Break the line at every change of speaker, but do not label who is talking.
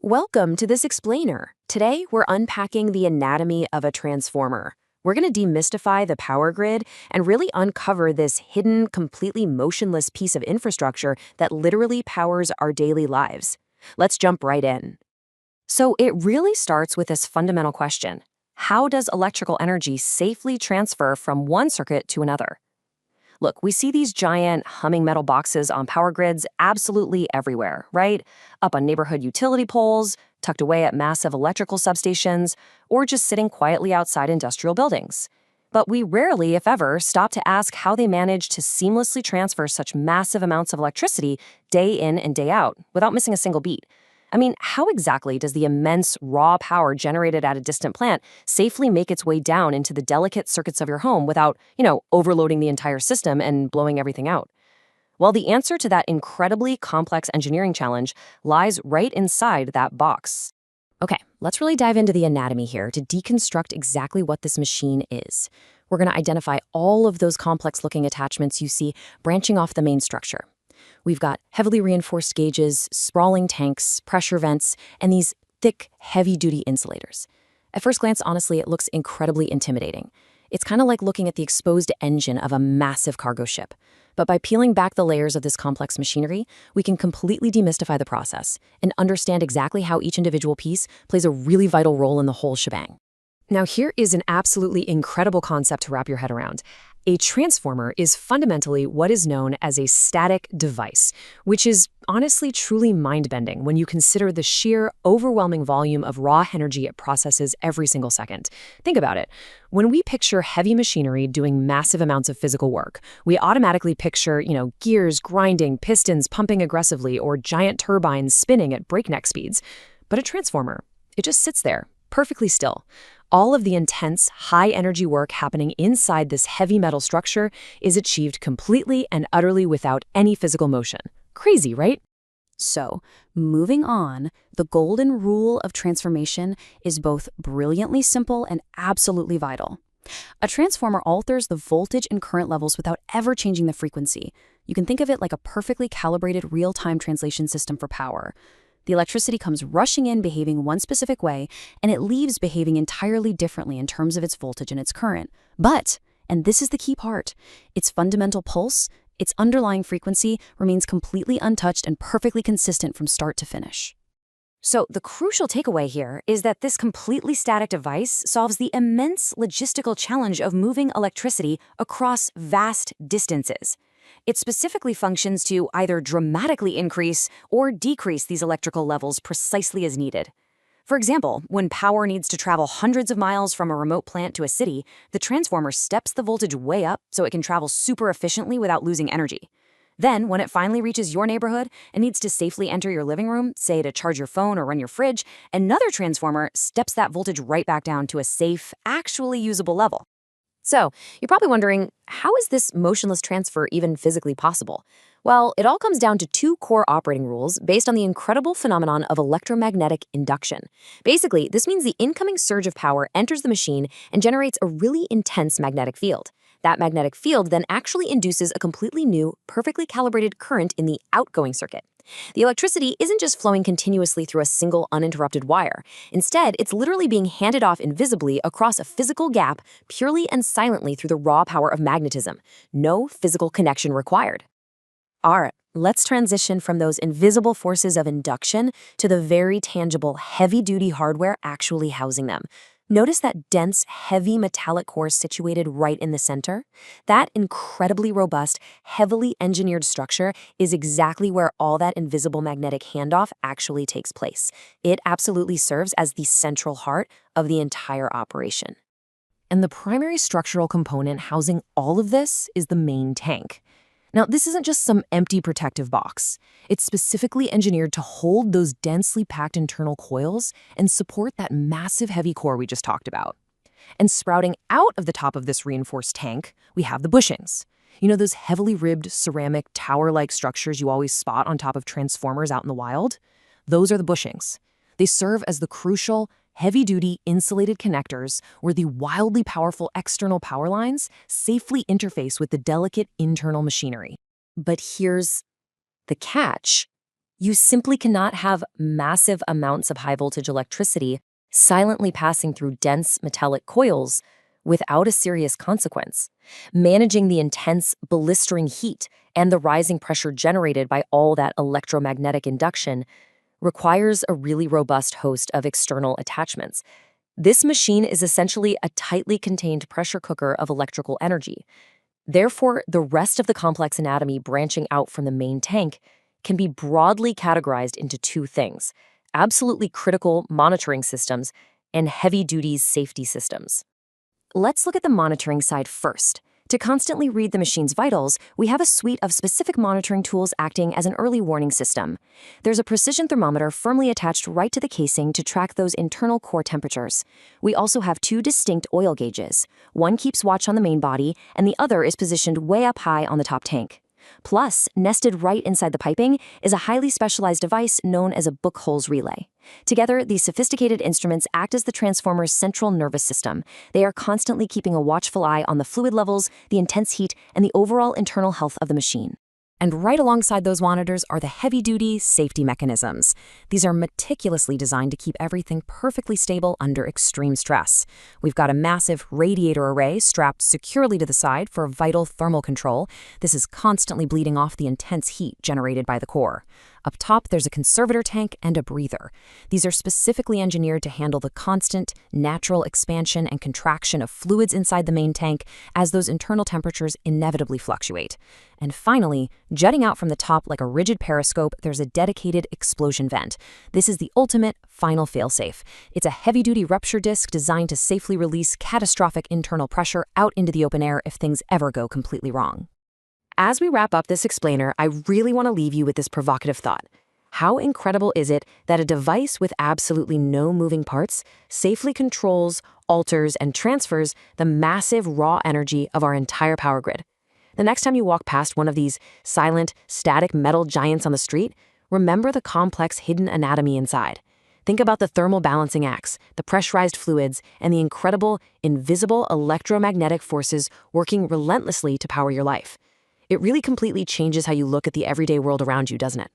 Welcome to this explainer. Today, we're unpacking the anatomy of a transformer. We're going to demystify the power grid and really uncover this hidden, completely motionless piece of infrastructure that literally powers our daily lives. Let's jump right in. So it really starts with this fundamental question. How does electrical energy safely transfer from one circuit to another? Look, we see these giant humming metal boxes on power grids absolutely everywhere, right? Up on neighborhood utility poles, tucked away at massive electrical substations, or just sitting quietly outside industrial buildings. But we rarely, if ever, stop to ask how they manage to seamlessly transfer such massive amounts of electricity day in and day out without missing a single beat. I mean, how exactly does the immense raw power generated at a distant plant safely make its way down into the delicate circuits of your home without, overloading the entire system and blowing everything out? Well, the answer to that incredibly complex engineering challenge lies right inside that box. Okay, let's really dive into the anatomy here to deconstruct exactly what this machine is. We're going to identify all of those complex-looking attachments you see branching off the main structure. We've got heavily reinforced gauges, sprawling tanks, pressure vents, and these thick, heavy-duty insulators. At first glance, honestly, it looks incredibly intimidating. It's kind of like looking at the exposed engine of a massive cargo ship. But by peeling back the layers of this complex machinery, we can completely demystify the process and understand exactly how each individual piece plays a really vital role in the whole shebang. Now, here is an absolutely incredible concept to wrap your head around. A transformer is fundamentally what is known as a static device, which is honestly truly mind-bending when you consider the sheer, overwhelming volume of raw energy it processes every single second. Think about it. When we picture heavy machinery doing massive amounts of physical work, we automatically picture, gears grinding, pistons pumping aggressively, or giant turbines spinning at breakneck speeds. But a transformer, it just sits there, perfectly still. All of the intense, high-energy work happening inside this heavy metal structure is achieved completely and utterly without any physical motion. Crazy, right? So, moving on, the golden rule of transformation is both brilliantly simple and absolutely vital. A transformer alters the voltage and current levels without ever changing the frequency. You can think of it like a perfectly calibrated real-time translation system for power. The electricity comes rushing in behaving one specific way, and it leaves behaving entirely differently in terms of its voltage and its current. But, and this is the key part, its fundamental pulse, its underlying frequency, remains completely untouched and perfectly consistent from start to finish. So the crucial takeaway here is that this completely static device solves the immense logistical challenge of moving electricity across vast distances. It specifically functions to either dramatically increase or decrease these electrical levels precisely as needed. For example, when power needs to travel hundreds of miles from a remote plant to a city, the transformer steps the voltage way up so it can travel super efficiently without losing energy. Then, when it finally reaches your neighborhood and needs to safely enter your living room, say to charge your phone or run your fridge, another transformer steps that voltage right back down to a safe, actually usable level. So, you're probably wondering, how is this motionless transfer even physically possible? Well, it all comes down to two core operating rules based on the incredible phenomenon of electromagnetic induction. Basically, this means the incoming surge of power enters the machine and generates a really intense magnetic field. That magnetic field then actually induces a completely new, perfectly calibrated current in the outgoing circuit. The electricity isn't just flowing continuously through a single uninterrupted wire. Instead, it's literally being handed off invisibly across a physical gap purely and silently through the raw power of magnetism. No physical connection required. All right, let's transition from those invisible forces of induction to the very tangible, heavy-duty hardware actually housing them. Notice that dense, heavy metallic core situated right in the center? That incredibly robust, heavily engineered structure is exactly where all that invisible magnetic handoff actually takes place. It absolutely serves as the central heart of the entire operation. And the primary structural component housing all of this is the main tank. Now, this isn't just some empty protective box. It's specifically engineered to hold those densely packed internal coils and support that massive heavy core we just talked about. And sprouting out of the top of this reinforced tank, we have the bushings. Those heavily ribbed ceramic tower-like structures you always spot on top of transformers out in the wild? Those are the bushings. They serve as the crucial, heavy-duty insulated connectors where the wildly powerful external power lines safely interface with the delicate internal machinery. But here's the catch.
You simply cannot have massive amounts of high voltage electricity silently passing through dense metallic coils without a serious consequence. Managing the intense, blistering heat and the rising pressure generated by all that electromagnetic induction requires a really robust host of external attachments. This machine is essentially a tightly contained pressure cooker of electrical energy. Therefore, the rest of the complex anatomy branching out from the main tank can be broadly categorized into two things: absolutely critical monitoring systems and heavy-duty safety systems.
Let's look at the monitoring side first. To constantly read the machine's vitals, we have a suite of specific monitoring tools acting as an early warning system. There's a precision thermometer firmly attached right to the casing to track those internal core temperatures. We also have two distinct oil gauges. One keeps watch on the main body, and the other is positioned way up high on the top tank. Plus, nested right inside the piping is a highly specialized device known as a Buchholz relay. Together, these sophisticated instruments act as the transformer's central nervous system. They are constantly keeping a watchful eye on the fluid levels, the intense heat, and the overall internal health of the machine. And right alongside those monitors are the heavy-duty safety mechanisms. These are meticulously designed to keep everything perfectly stable under extreme stress. We've got a massive radiator array strapped securely to the side for vital thermal control. This is constantly bleeding off the intense heat generated by the core. Up top, there's a conservator tank and a breather. These are specifically engineered to handle the constant, natural expansion and contraction of fluids inside the main tank as those internal temperatures inevitably fluctuate. And finally, jutting out from the top like a rigid periscope, there's a dedicated explosion vent. This is the ultimate, final failsafe. It's a heavy-duty rupture disc designed to safely release catastrophic internal pressure out into the open air if things ever go completely wrong. As we wrap up this explainer, I really want to leave you with this provocative thought. How incredible is it that a device with absolutely no moving parts safely controls, alters, and transfers the massive raw energy of our entire power grid? The next time you walk past one of these silent, static metal giants on the street, remember the complex hidden anatomy inside. Think about the thermal balancing acts, the pressurized fluids, and the incredible, invisible electromagnetic forces working relentlessly to power your life. It really completely changes how you look at the everyday world around you, doesn't it?